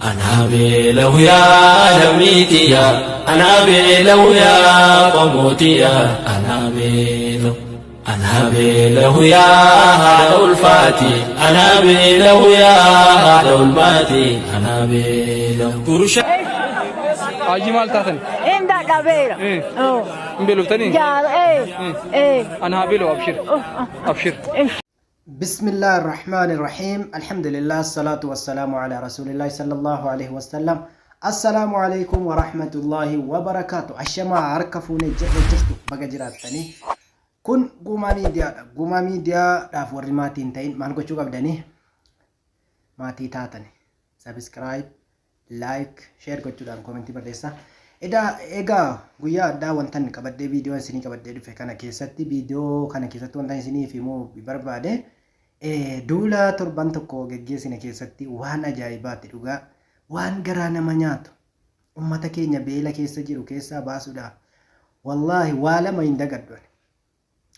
أنا بلو يا لميتي يا أنا بلو يا قموتي يا أنا بلو يا هذا الفاتي أنا بلو يا هذا الباتي أنا بلو आजी माल तातन इंदा डबेरा बिलो तनी जा अना बिलो अबशिर अबशिर بسم الله الرحمن الرحيم الحمد لله الصلاة والسلام على رسول الله صلى الله عليه وسلم السلام عليكم ورحمة الله وبركاته الشماعة عركفوني جرتو بقى جراتني كن قوما ميديا دافور ماتين تين مان قوشو قبدني ماتي تاتني سبسكرايب لايك شير قوشو دان كومنتي برديسا egaa guyyaa addaa wantan qabadde viidiyoo isinii qabadde dhufe kana keessatti viidiyoo kana keessatti wantan isiniif himuu barbaade duula torban tokko geggeessine keessatti waan ajaa'ibaatti dhugaa waan garaa nama nyaatu ummata keenya beela keessa jiru keessaa baasuudhaaf wallaahi waa lama hin dagaddoon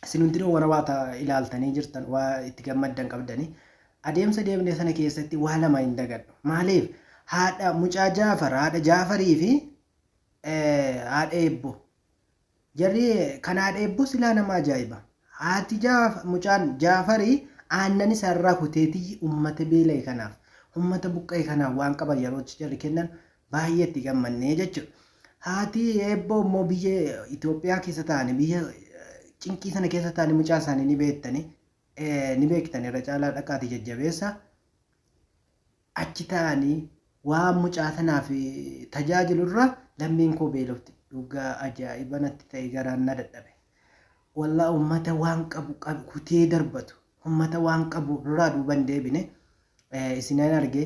isin hundinuu warra waata ilaaltanii jirtan waa itti gammaddan qabdanii adeemsa deemne sana keessatti waa lama hin dagaddo maaliif haadha mucaa haadha Jaafarii fi haadha Eebbo jarri kan haadha Eebbo silaa nama ajaa'iba haati mucaan Jaafarii aannan isaarraa kuteetii ummata beela'e kanaaf ummata buqqa'e kanaaf waan qaban yerootti jarri kennan baay'ee itti gammannee jechuudha. Haati Eebbo immoo biyya Itoophiyaa keessa ta'anii biyya cinqii sana keessa ta'anii mucaa isaanii ni beektanii irra caalaa dhaqaatii jajjabeessa achi ta'anii waan mucaa sanaaf tajaajilurra lammiin koo beelofti dhugaa ajaa'iba natti ta'e garaan na dadhabe. Wallaa ummata waan qabu kutee darbatu ummata waan qabu irraa duuban deebine isinan arge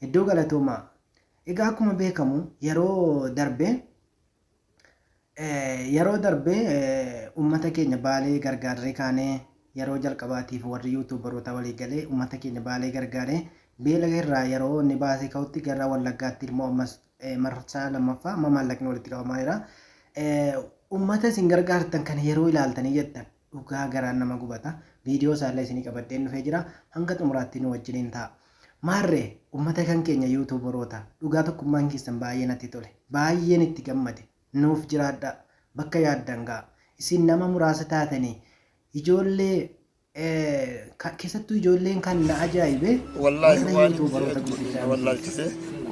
iddoo galatoomaa. Egaa akkuma beekamu yeroo darbe ummata keenya baalee gargaarree kaanee yeroo jalqabaatiif warri yuutuubaroota walii galee ummata keenya baalee gargaaree beela irraa yeroo inni baasee ka'utti gara Wallaggaatti immoo ammas marsaa lammaffaa maallaqni walitti qabamaa jira. Ummata isin gargaartan kana yeroo ilaaltanii jettan dhugaa garaan nama gubata. Viidiyoo isaallee isinii qabaddeen dhufee jira. Hanga xumuraatti nu wajjiniin ta'a. Maarree ummata kan keenya yuutuubaroota dhugaa tokkummaan keessan baay'ee natti tole. Baay'een itti gammade. Nuuf jiraadha. Bakka yaaddan ga'a. Isin nama muraasa taatanii ijoollee keessattuu ijoolleen kan na ajaa'ibe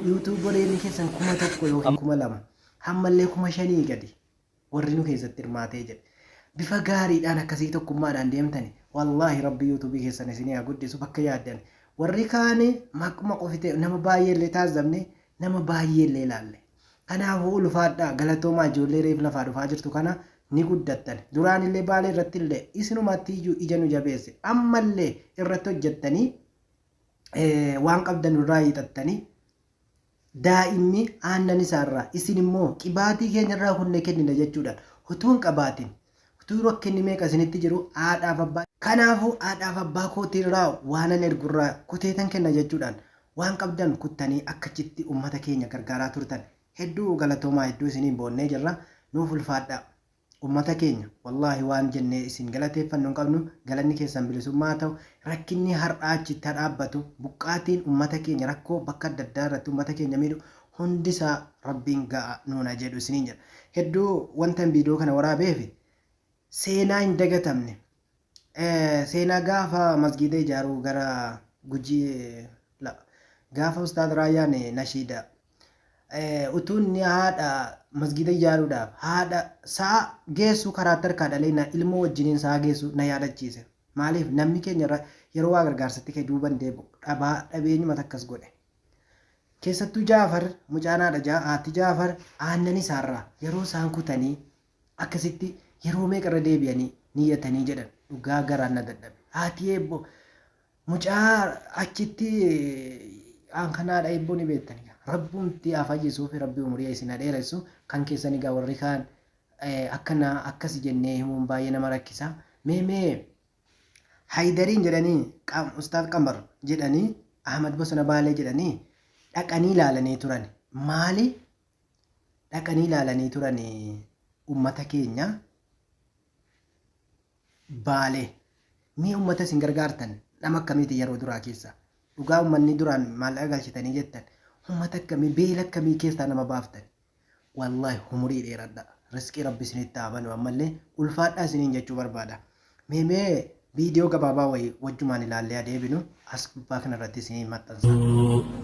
yuutuubaroonni keessan 1,000 yookiin 2,000 hammallee 5,000 gadi warri nu keessatti hirmaatee jedhe bifa gaariidhaan akkasii tokkummaadhaan deemtani wallaahi rabbi yuutuubii keessan isinii haa guddisu bakka yaaddan warri kaane maquma qofite nama baay'eellee taasifamne nama baay'eellee ilaalle kanaafuu ulfaadhaa galatoomaa ijoollee reef lafaa dhufaa jirtu kana ni guddattan duraan illee baalee irratti illee isinumatti iyyuu ija nu jabeesse ammallee irratti hojjettanii waan qabdan irraa hiixattanii daa'imni aannan isaarraa isin immoo qibaatii keenya irraa kunne kennina jechuudhaan utuu hin qabaatin utuu rakkinni meeqa isinitti jiru haadhaaf abbaa kanaafuu haadhaaf abbaa kootii irraa waanan ergurraa kuteetan kenna jechuudhaan waan qabdan kuttanii akkachitti ummata keenya gargaaraa turtan hedduu galatoomaa hedduu isiniin boonnee jirra nuuf ulfaadhaa. Ummata keenya wallaahi waan jennee isin galateeffannu hin qabnu galanni keessan bilisummaa ta'u rakkinni har'aa achitti dhaabbatu buqqaatiin ummata keenya rakkoo bakka adda addaa irratti ummata keenya miidhu hundisaa rabbiin ga'a nuuna jedhu isiniin jedha. Hedduu wantan viidiyoo kana waraabeef seenaa hin dagatamne seenaa gaafa masgiida ijaaruu gara Gujii gaafa ustaad Raayyaan nashiida utuun ni haadha masgiida ijaaruudhaaf haadha sa'a geessu karaa harkaa dhalee ilmoo wajjiniin sa'a geessu na yaadachiise. Maaliif namni keenya yeroo waa gargaarsatti kee duuban deebi'u dhabeenyuma takkas godhe. Keessattuu Jaafar mucaan haati Jaafar aannan isaarraa yeroo isaan kutanii akkasitti yeroo meeqarra deebi'anii niyyatanii jedhan dhugaa garaan na dadhabe. Haati Eebbo mucaa achitti kanaadha Eebboo ni beektanii. Rabbuunti afajjisuu fi rabbi umurii isin dheeressu kan keessan egaa warri kaan akkas jennee himuun baay'ee nama rakkisa. Mee Haydariin jedhanii Ustaad Qamar jedhanii Ahmad Bosona Baalee jedhanii dhaqanii ilaalanii turan. Maali dhaqanii ilaalanii turan ummata keenya Baalee. Mee ummata isin gargaartan nama akkamiiti yeroo duraa keessa dhugaa ummanni duraan maallaqa galchitanii jettan ummata akkamii beela akkamii keessaa nama baaftan wallahi umurii dheeradha riskii rabbi isinitti taabanu ammallee ulfaadhaa isiniin jechuu barbaada mee فيديو قبابا وجمان ilaallee adeebinu as gubbaa kanarratti isin maxxansa.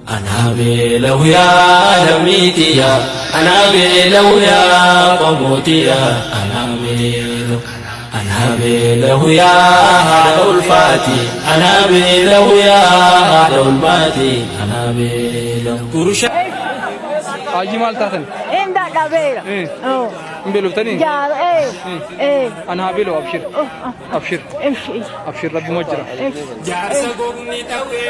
أنا بلو يا دميتي يا أنا بلو يا قموتي يا أنا بلو يا هذا الفاتي أنا بلو يا هذا الباتي أنا بلو كرشة Aji mal taatan. Inda dabela. Mbelu tani. Ya أنا هابيلو أبشر أبشر امشي أبشر ربي مجرى. جارسا قومني تاوي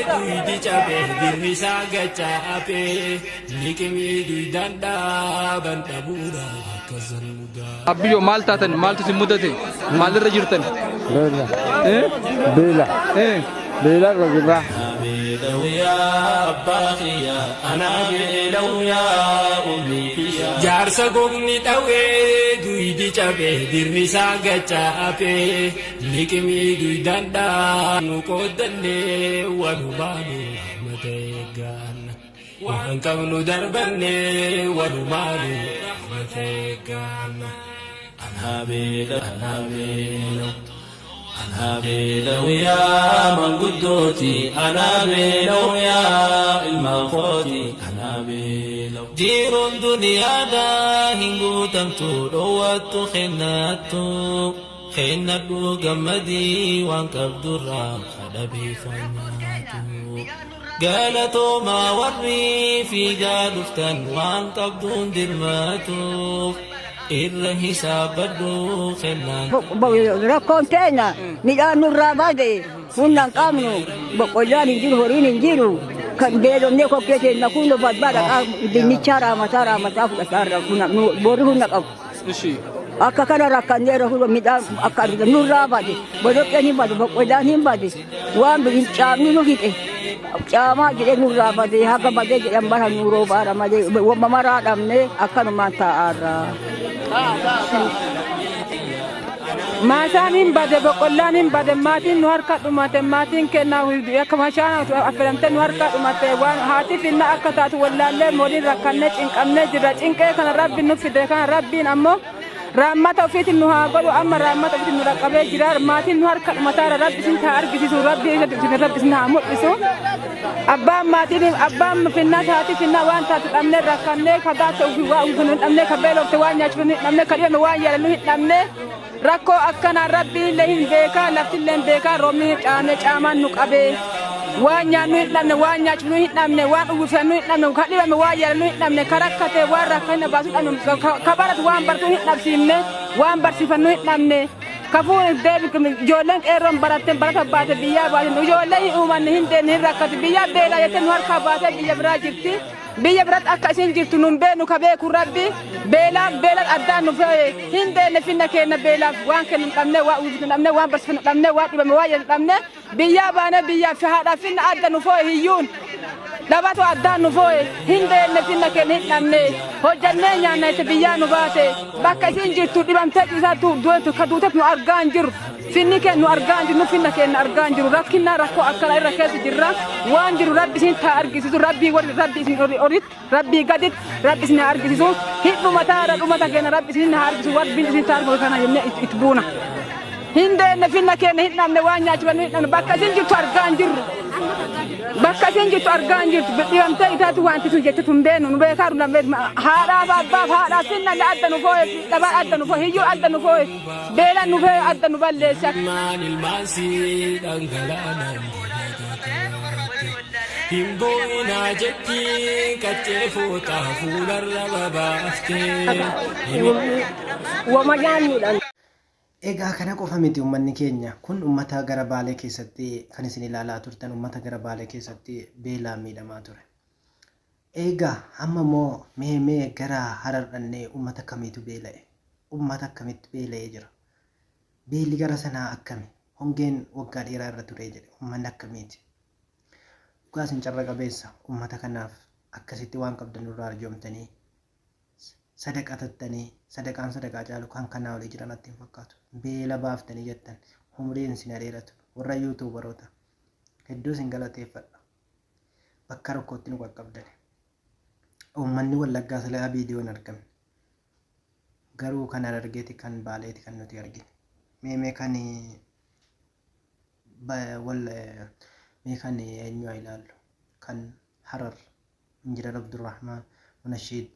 دويدي جابي ديرنسا غچابي نيكمي دويداندا بنتابورا كزنودا أبيو مال تاتن مال تسي مدتي مال الرجرتن. بيلا بيلا رجلا بلو يا باخيا أنا بلو يا أمي جارسا قومني تاوي دويدي جابي ديرنسا غچابي نيكمي دويداندا نوكودني ونبانو متيغان وانكمنو دربني ونبانو متيغان أنا بلو يا من قدوتي أنا بلو يا المخوتي أنا بلو جير دنيا دا هنگو تمتو رواتو خناتو قمدي وانكب درام خدبي فناتو قالتو ما وري في قالفتن وانكب دون درماتو إرهي سابدو خنان rakkoon teenya midhaan nurraa baate humnaan qabnu boqqollaan hin jiru horiin hin jiru kan beelofnee kokkee keenya kunoo barbaada dinnichaa raamataa fudhataa boorri humna qabu. Akka kana rakkannee midhaan akka nurraa baate bodoqqeen hin baate boqqollaan hin baate waan birin caamni nu fixe caamaa jedhee nurraa baate haga badee jedhan bara nuroo baara malee mamaraa dhabnee akkanumaan taa'aarra. Maasaan hin bade boqqollaan hin bade maatiin nu harka dhumate maatiin kennaa akka mashaan affeeramte nu harka dhumate waan haati finna akka taatu wallaallee mooliin rakkannee cinqamnee jirra cinqee kana rabbi nu fide kana rabbiin ammoo raammata ofiitiin nu haa godhu amma raammata ofiitiin nu dhaqqabee jira maatiin nu harka dhumataara rabbi isin haa argisiisu rabbi isin haa mul'isu abbaan maatiin abbaan finna haati finna waan taatu dhabnee rakkannee kagaate ofii waa hin dhabnee kabeelofte waan nyaachuuf hin dhabnee kadhiyame waan yaalannu hin dhabnee rakkoo akkanaa rabbiin illee hin beekaa lafti illee hin beekaa roobni caane caamaan nu qabee waan nyaannu hin dhabne waan nyaachuuf hin dhabne waan uwwifannu hin dhabne kan dhibame waan yaalannu hin dhabne ka rakkate waan rakkanna baasu dhabne ka baratu waan bartuu hin dhabsiifne waan barsiifannu hin dhabne kafuun deebi ijoolleen qeerroon baratte barata baate biyyaa baate ijoollee hin uumanne hin deenne hin rakkate biyyaa beelaa jettee nu harkaa baatee biyya biraa jirti. biyya biratti akka isin jirtu nun beenu ka beeku rabbi beelaaf addaan nu fe'e hin deenne finna kenna beelaaf waan kennu dhabne waan uwwisu dhabne waan barsiifnu dhabne waan dhibame waan jedhu dhabne biyyaa baane biyyaa fi haadha finna adda nu fe'e hiyyuun dhabatu addaan nu fe'e hin deenne finna kenna hin dhabne hojjannee nyaanna itti biyyaa nu baate bakka isin jirtu dhibamtee isaatu ka duuteef nu argaa hin jiru. Finni kennu argaa jiru finna kenna argaa jiru rakkinna rakkoo akkana irra keessa jirra waan jiru rabbi isin taa argisiisu rabbii warri rabbi isin orit rabbii gadit rabbi isin argisiisu hidhuma taara dhumata kenna rabbi isin argisiisu rabbiin isin taa argisiisu kana jennee itti buuna hin deenne finna kenna hin dhabne waan nyaachuuf hin dhabne bakka isin jirtu argaa jirru bakka isin jirtu argaa jirtu dhibamtee itaatu wanti sun jette tun beenu nu beekaa nu lamee haadhaaf abbaaf haadhaaf finna adda nu fooye dhabaa adda nu fooye hiyyuu adda nu fooye beelan nu fooye adda nu balleessa. ilmaansi dhangala'aan himboina jetti qaccee fooxaa fuularra babaaftee. Wama nyaannuudhaan. Egaa kana qofa miti uummanni keenya kun uummata gara Baalee keessatti kan isin ilaalaa turtan uummata gara Baalee keessatti beelaan miidhamaa ture. Egaa amma immoo mee gara Harar dhannee uummata akkamiitu beela'e? Uummata akkamitti beela'ee jira? Beelli gara sanaa akkami? Hongeen waggaa dheeraa irra ture jedhe uummanni akkamiiti? Dhugaa isin carra qabeessa uummata kanaaf akkasitti waan qabdan irraa arjoomtanii sadaqatattanii sadaqaan sadaqaa caalu kan kanaa olii jiran natti hin fakkaatu. Beela baaftanii jettan umriin isin dheeratu warra yuutuubaroota hedduu isin galateeffadha. Bakka rakkootti nu qaqqabdan. uummanni wallaggaa silaa viidiyoon argamne garuu kan argeeti kan baaleeti kan nuti argine mee kan eenyu ilaallu kan Harar Injinar Abdurrahmaan Munashiid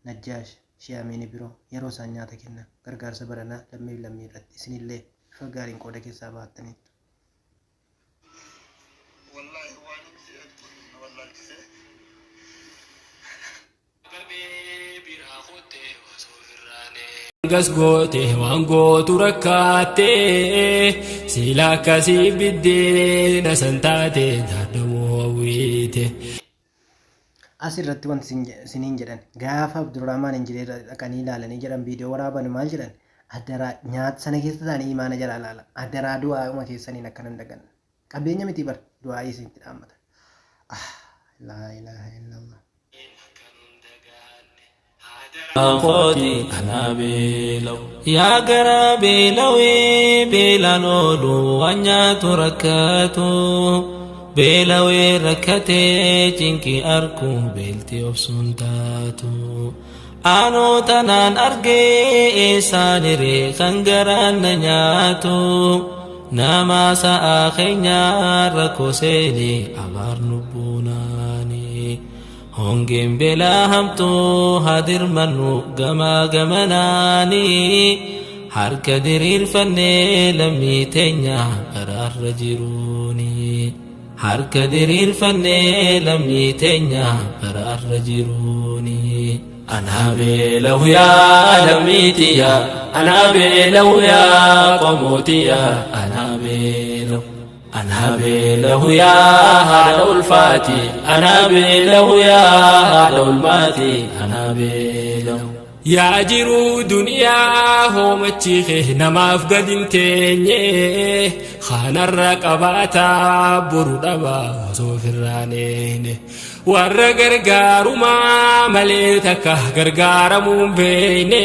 Najjaash Shiyaamiin biroo yeroo isaan nyaata kennan gargaarsa baranaa lammii irratti isinillee bifa gaariin qooda keessaa baattaniitu. gas goote waan gootu rakkaate sila akkasii biddeena san taate daadamuu hawwiite. Asirratti wanti isiniin jedhan gaafa Abdurrahmaan Injineer dhaqanii ilaalanii jedhan viidiyoo waraaban maal jedhan adaraa nyaata sana keessa isaanii imaana jala ilaala adaraa du'aa'uma keessaniin akkana hin daganne qabeenya miti bar du'aa'ii isinitti dhaammata. laa ilaaha illallah. Ankooti ana beelaw yaa gara beelawee beelaan oolu waan nyaatu rakkatu beelawee rakkatee cinqii arku beelti obsuun taatu aanoo tanaan argee eessaan hiree kan garaan na nyaatu nama sa'aa keenyaa rakkoo seenee abaar nubbuunaani. Hongeen beelaa hamtuu hadirmannu gamaa gamanaani harka diriirfannee lammii teenya baraarra jiruuni harka diriirfannee lammii teenya baraarra jiruuni. Anaa beelawu yaa lammiitiya anaa beelawu yaa qomootiya anaa beelawu. أنا بيله يا هذا الفاتي أنا بيله يا هذا الماتي أنا بيله يا جرو دنيا هو متشيخه نما فقد انتيني خان الرقباتا برودبا وصوف الرانين warra gargaarummaa malee takka gargaaramuun beekne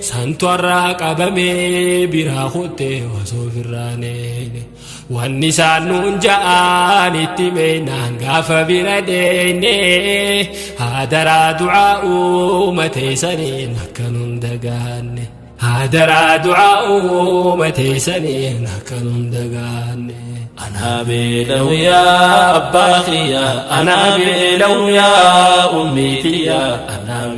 santu har'a qabamee biraa kuttee osoo firraaneene wanni isaan nuun ja'an itti meenaan gaafa bira deene hadaraa du'aa uumatee saniin akka nun dagaanne hadaraa du'aa uumatee saniin akka nun dagaanne. أنا بيلو يا أباخي أنا بيلو يا أميتي أنا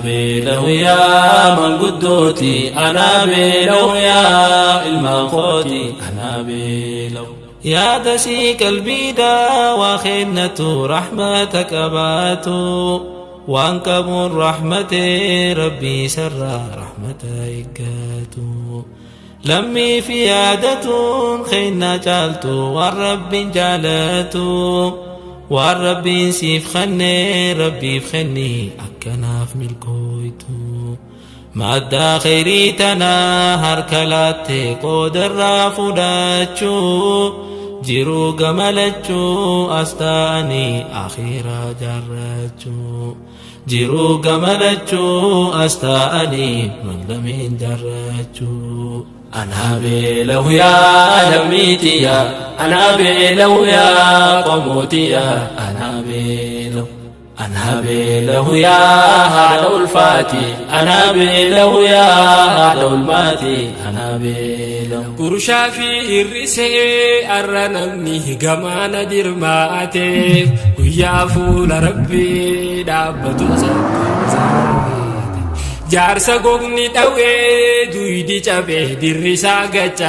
بيلو يا من قدوتي أنا بيلو يا المنقوتي أنا بيلو يا دسي قلبي دا وخنة رحمتك أباتو وانكم رحمة ربي سر رحمتك إكاتو لمي في عادة خينا جالتو والرب جالتو والرب سيف خني ربي فخني أكنا في ملكويتو مادة خيريتنا هركلاتي قدر رافوداتشو جيرو قملتشو أستاني أخيرا جرتشو جيرو قملتشو أستاني ملمين جرتشو أنا بيلو يا لميتي أنا بيلو يا قموتي أنا بيلو يا هذا الفاتي أنا بيلو يا هذا الماتي أنا بيلو قرشا في الرسي أرنمني قمان درماتي ويا فول ربي دابتو jaarsa gogni dhawee duydi cabee dirrisaa gacha